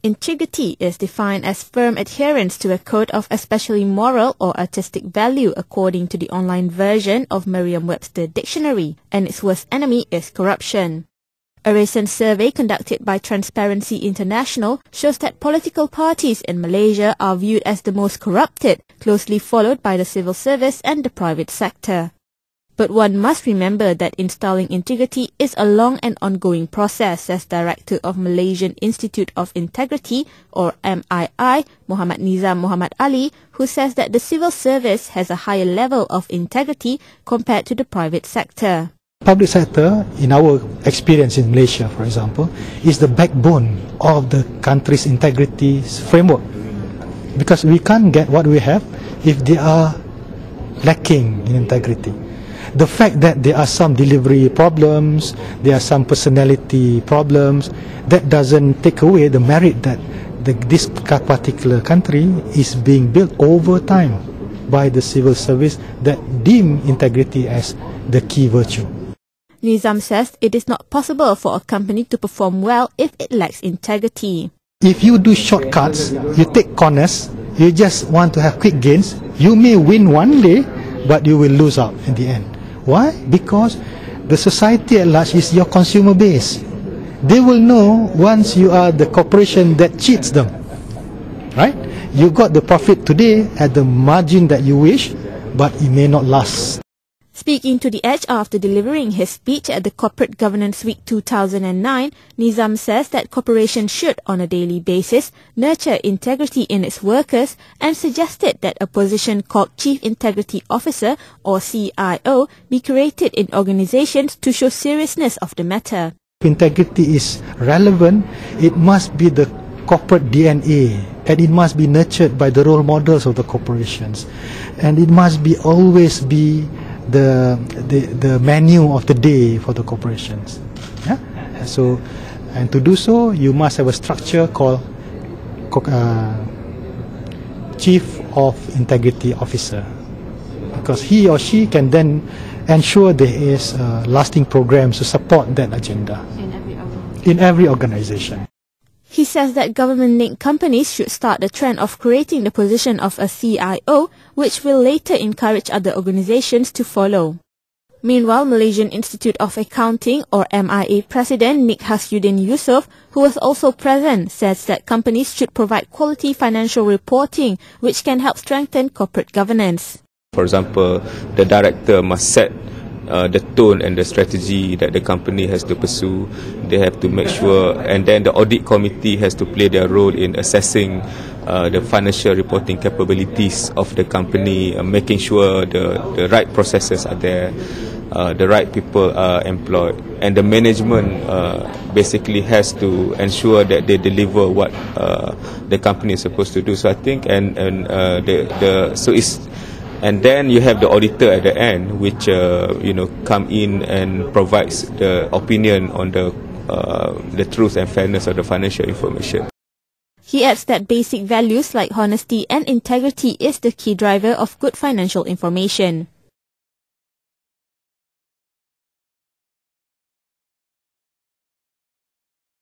Integrity is defined as firm adherence to a code of especially moral or artistic value according to the online version of Merriam Webster dictionary, and its worst enemy is corruption. A recent survey conducted by Transparency International shows that political parties in Malaysia are viewed as the most corrupted, closely followed by the civil service and the private sector. But one must remember that installing integrity is a long and ongoing process, says Director of Malaysian Institute of Integrity, or MII, Muhammad Nizam Muhammad Ali, who says that the civil service has a higher level of integrity compared to the private sector. Public sector, in our experience in Malaysia, for example, is the backbone of the country's integrity framework. Because we can't get what we have if they are lacking in integrity. The fact that there are some delivery problems, there are some personality problems, that doesn't take away the merit that this particular country is being built over time by the civil service that deem integrity as the key virtue. Nizam says it is not possible for a company to perform well if it lacks integrity. If you do shortcuts, you take corners, you just want to have quick gains, you may win one day, but you will lose out in the end. Why? Because the society at large is your consumer base. They will know once you are the corporation that cheats them. Right? You got the profit today at the margin that you wish, but it may not last. Speaking to The Edge after delivering his speech at the Corporate Governance Week 2009, Nizam says that corporations should, on a daily basis, nurture integrity in its workers and suggested that a position called Chief Integrity Officer, or CIO, be created in organizations to show seriousness of the matter. If integrity is relevant, it must be the corporate DNA, and it must be nurtured by the role models of the corporations, and it must be always be the menu of the day for the corporations. Yeah? So, and to do so, you must have a structure called Chief of Integrity Officer, because he or she can then ensure there is lasting programs to support that agenda in every organization. He says that government-linked companies should start the trend of creating the position of a CIO, which will later encourage other organizations to follow. Meanwhile, Malaysian Institute of Accounting, or MIA President Nik Hasyuddin Yusof, who was also present, says that companies should provide quality financial reporting, which can help strengthen corporate governance. For example, the director must set the tone and the strategy that the company has to pursue. They have to make sure, and then the audit committee has to play their role in assessing the financial reporting capabilities of the company, making sure the right processes are there, the right people are employed, and the management basically has to ensure that they deliver what the company is supposed to do. So I think, and then you have the auditor at the end, which come in and provides the opinion on the truth and fairness of the financial information. He adds that basic values like honesty and integrity is the key driver of good financial information.